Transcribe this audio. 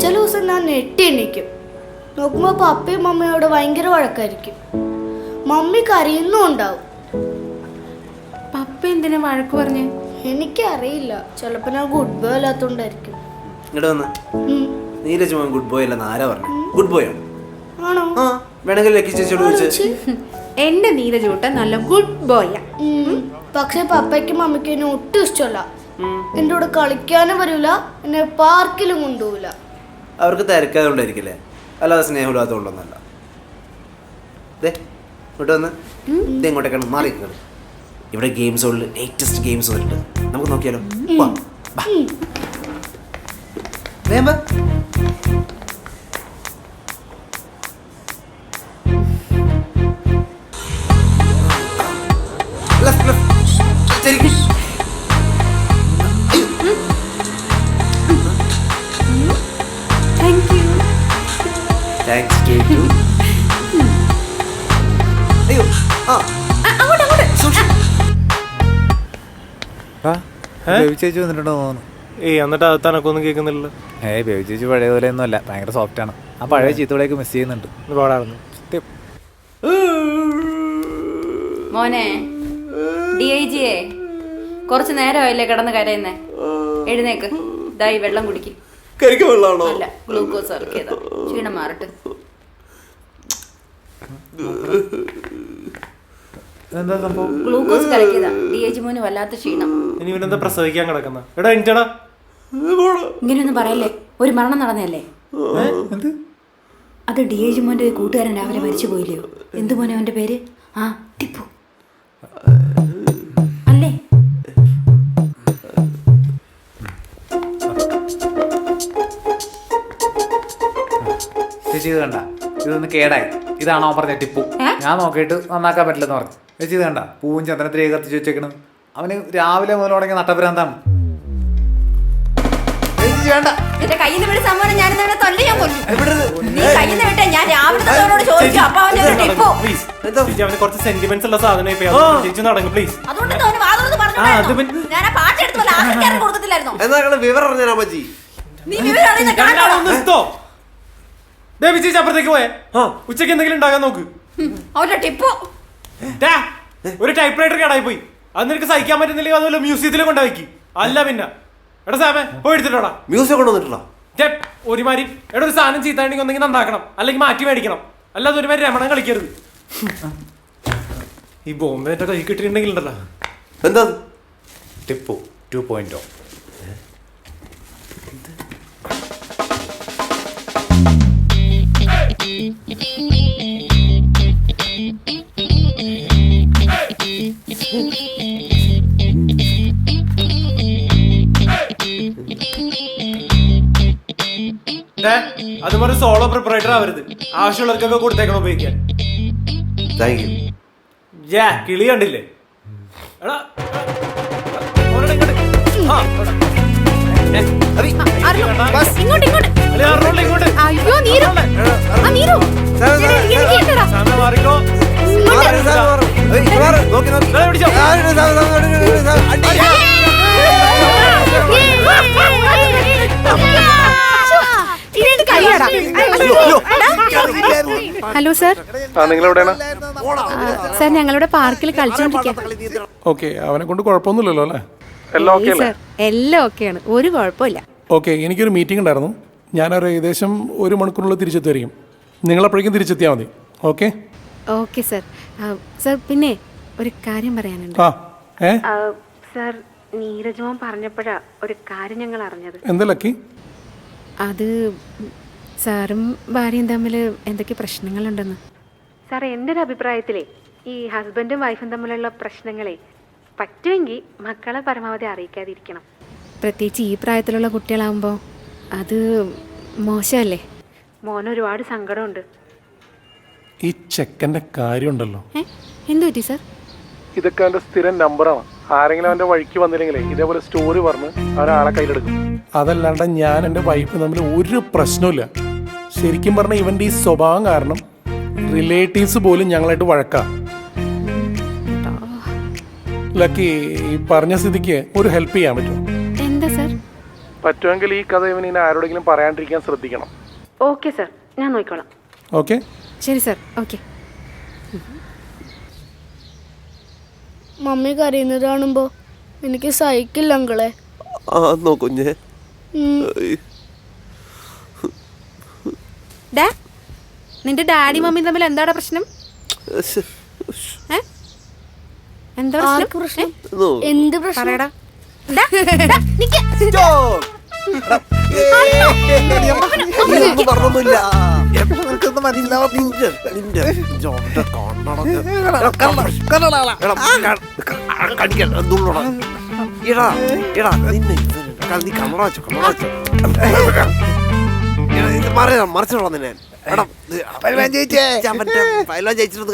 ചില ദിവസം ഞാൻ നെട്ടി എണീക്കും. നോക്കുമ്പോൾ പപ്പയും മമ്മിയോട് ഭയങ്കര വഴക്കായിരിക്കും. മമ്മി കരയുന്നുണ്ടാവും. പപ്പ എന്തിനാ വഴക്ക് പറഞ്ഞേ? എനിക്കറിയില്ല, ചിലപ്പോ ഞാൻ ഗുഡ് ബോയ് അല്ലാത്തോണ്ടായിരിക്കും. ഇങ്ങോട്ട് വന്ന്. നീരജ് മോൻ ഗുഡ് ബോയ് അല്ലെന്ന് ആരാ പറഞ്ഞു? ഗുഡ് ബോയ് ആണ്. ആണോ? ആ, വേണമെങ്കിൽ ലക്കി ചേച്ചിയോട് ചോദിച്ചു. എന്റെ നീരജൂട്ട നല്ല ഗുഡ് ബോയാ. പക്ഷെ പപ്പയ്ക്കും മമ്മിക്കും എന്നെ ഒട്ടും ഇഷ്ടമല്ല. എന്റെ കൂടെ കളിക്കാനും വരൂല, എന്നെ പാർക്കിലും കൊണ്ടുപോവില്ല. അവർക്ക് തിരക്കാതുകൊണ്ടായിരിക്കില്ലേ, അല്ലാതെ സ്നേഹമില്ലാത്തതുകൊണ്ടൊന്നല്ല. ഇങ്ങോട്ട് വന്ന്. ഇത് എങ്ങോട്ടേക്കാണ് മാറിയിരിക്കുന്നത്? ഇവിടെ ഗെയിംസ് ഉള്ളിൽ ലേറ്റസ്റ്റ് ഗെയിംസ് വന്നിട്ടുണ്ട്, നമുക്ക് നോക്കിയാലോ? ചേച്ചി വന്നിട്ടുണ്ടോ തോന്നുന്നു. എന്നിട്ട് അകത്താനൊക്കൊന്നും കേൾക്കുന്നില്ലല്ലോ. ബേബി ചേച്ചി പഴയ പോലെ ഒന്നും അല്ല, ഭയങ്കര സോഫ്റ്റ് ആണ്. ആ പഴയ ചീത്തവിടെയൊക്കെ മിസ് ചെയ്യുന്നുണ്ട്. പാടായിരുന്നു. മോനെ DIG-യെ കുറച്ച് നേരമായില്ലേ കിടന്ന് കരയുന്നേ? എഴുന്നേക്ക്, ഇതായി വെള്ളം കുടിക്കും. അല്ല, ഗ്ലൂക്കോസ് ഇറക്കിയതാ, ക്ഷീണം മാറട്ടെ. ഗ്ലൂക്കോസ് കലക്കിയതാ. DIG മോന് വല്ലാത്ത ക്ഷീണം. ഇനി ഇവനെന്താ പ്രസവിക്കാൻ കിടക്കുന്ന? എടാ എനിക്കടാ, ഇങ്ങനെയൊന്നും പറയല്ലേ, ഒരു മരണം നടന്നല്ലേ അത്. DIG മോന്റെ കൂട്ടുകാരൻ രാവിലെ മരിച്ചു പോയില്ലയോ? എന്തു മോനെ അവന്റെ പേര്? ആ, ടിപ്പു അല്ലേ? ചേച്ചി ഇത് കണ്ട, ഇതൊന്ന് കേടായി. ഇതാണോ പറഞ്ഞ ടിപ്പു? ഞാൻ നോക്കിയിട്ട് നന്നാക്കാൻ പറ്റില്ലെന്ന് പറഞ്ഞു. ചേച്ചി ഇത് കണ്ട, പൂവും ചന്ദനത്തിലേക്ക് കത്തിച്ച് വെച്ചേക്കണം. അവന് രാവിലെ മുതൽ തുടങ്ങിയ നട്ടഭ്രാന്താണ്. നിന്റെ കയ്യിൽ നിന്ന് വിട്ട് സംഭവം ഞാൻ തൊല്ലയാൻ കൊല്ലും. നീ കയ്യിൽ നിന്ന് വിട്ടേ, ഞാൻ രാവിലെ ചോദിച്ചു. അപ്പൊ അവന്റെ ടിപ്പു അവന് കുറച്ച് സെന്റിമെന്റ്സ് ഉള്ള സാധനം ചേച്ചി നടങ്ങ് പ്ലീസ്. അതുകൊണ്ട് ഞാൻ ആ പാട്ടെടുത്ത് കൊടുക്കത്തില്ലായിരുന്നോ? വിവരം പറഞ്ഞാ പറ്റി. നീ വിവരം അറിയുന്ന കാണോ? ചേച്ചി അപ്പുറത്തേക്ക് പോയേ. ഉച്ചക്ക് എന്തെങ്കിലും ഉണ്ടാകാൻ നോക്ക്. അവന്റെ ടിപ്പു ഒരു ടൈപ്പ് റൈറ്റർ കേടായി പോയി. അത് നിനക്ക് സഹിക്കാൻ പറ്റുന്നില്ലെങ്കിൽ അതുപോലെ മ്യൂസിയത്തിൽ കൊണ്ടുവയ്ക്ക്. അല്ല പിന്നെ എടാ സാമേ പോയി എടുത്തിട്ടോടാ. മ്യൂസിയം കൊണ്ടുവന്നിട്ടുള്ള ഒരുമാതിരി എടാ ഒരു സാധനം ചീത്താണെങ്കിൽ ഒന്നെങ്കിൽ നന്നാക്കണം, അല്ലെങ്കിൽ മാറ്റി മേടിക്കണം. അല്ലാതെ ഒരുമാതിരി രമണം കളിക്കരുത്. ഈ ബോംബെ കൈ കിട്ടിയിട്ടുണ്ടെങ്കിൽ ഉണ്ടല്ലോ. എന്താ ടിപ്പു 2.0. അതുപോലെ സോളോ പ്രിപ്പറേറ്റർ ആവരുത്. ആവശ്യമുള്ളവർക്കൊക്കെ കൊടുത്തേക്കണം ഉപയോഗിക്കാൻ. കിളി കണ്ടില്ലേ? Hello sir. സർ ഞങ്ങളുടെ പാർക്കിൽ കളിച്ചോണ്ടിരിക്കാം. ഓക്കെ, അവനെ കൊണ്ട് കുഴപ്പമൊന്നുമില്ലല്ലോ അല്ലേ? എല്ലാം ഓക്കെയാണ്, ഒരു കുഴപ്പമില്ല. ഓക്കെ, എനിക്കൊരു മീറ്റിംഗ് ഉണ്ടായിരുന്നു. ഞാനൊരു ഏകദേശം 1 മണിക്കൂറിനുള്ളിൽ തിരിച്ചെത്തുമായിരിക്കും. നിങ്ങളപ്പോഴേക്കും തിരിച്ചെത്തിയാൽ മതി. Okay okay sir. സർ പിന്നെ ഒരു കാര്യം പറയാനുണ്ട്. സർ നീരജ് മോൻ പറഞ്ഞപ്പോഴാ ഒരു കാര്യം ഞങ്ങൾ അറിഞ്ഞത്. എന്താ ലക്കി? അത് സാറും ഭാര്യയും തമ്മിൽ എന്തൊക്കെ പ്രശ്നങ്ങളുണ്ടെന്ന്. സാർ എൻ്റെ ഒരു അഭിപ്രായത്തിലേ ഈ ഹസ്ബൻഡും വൈഫും തമ്മിലുള്ള പ്രശ്നങ്ങളെ പറ്റുമെങ്കിൽ മക്കളെ പരമാവധി അറിയിക്കാതിരിക്കണം. പ്രത്യേകിച്ച് ഈ പ്രായത്തിലുള്ള കുട്ടികളാകുമ്പോൾ അത് മോശമല്ലേ. മോന് ഒരുപാട് സങ്കടമുണ്ട്. ഈ ചെക്കൻ്റെ കാര്യമുണ്ടല്ലോ. എന്തു പറ്റി സാർ? ഇതൊക്കെ അവൻ്റെ സ്ഥിരം നമ്പറാണ്. ആരെങ്കിലും അവൻ്റെ വഴിക്ക് വന്നില്ലെങ്കിലേ ഇതേപോലെ സ്റ്റോറി പറഞ്ഞ് അവരാളെ കയ്യിലെടുക്കും. അതല്ലാണ്ട് ഞാൻ എൻ്റെ വൈഫ് തമ്മിൽ ഒരു പ്രശ്നമില്ല. ശരിക്കും പറഞ്ഞാൽ ഇവൻ്റെ ഈ സ്വഭാവം കാരണം റിലേറ്റീവ്സ് പോലും ഞങ്ങളായിട്ട് വഴക്കാം. ലക്കി, ഈ പറഞ്ഞ സ്ഥിതിക്ക് ഒരു ഹെൽപ്പ് ചെയ്യാൻ പറ്റുമോ? എന്താ സാർ? പറ്റുമെങ്കിൽ ഈ കഥ ഇവൻ ഇനി ആരോടെങ്കിലും പറയാണ്ടിരിക്കാൻ ശ്രദ്ധിക്കണം. ഓക്കെ സർ, ഞാൻ നോക്കിക്കോളാം. ഓക്കെ? ശരി സർ, ഓക്കെ. മമ്മി കരയുന്നത് കാണുമ്പോ എനിക്ക് സഹിക്കില്ല അങ്കളെ. കുഞ്ഞെ ഡാ, നിന്റെ ഡാഡി മമ്മിയും തമ്മിൽ എന്താടാ പ്രശ്നം? എന്താ ആർക്ക് പ്രശ്നം? എന്ത് പ്രശ്നം? പറയടാ. പറഞ്ഞൊന്നുമില്ല. മറിച്ചോളാം നിന്നെ. എടാ ജയിച്ചിരുന്നത്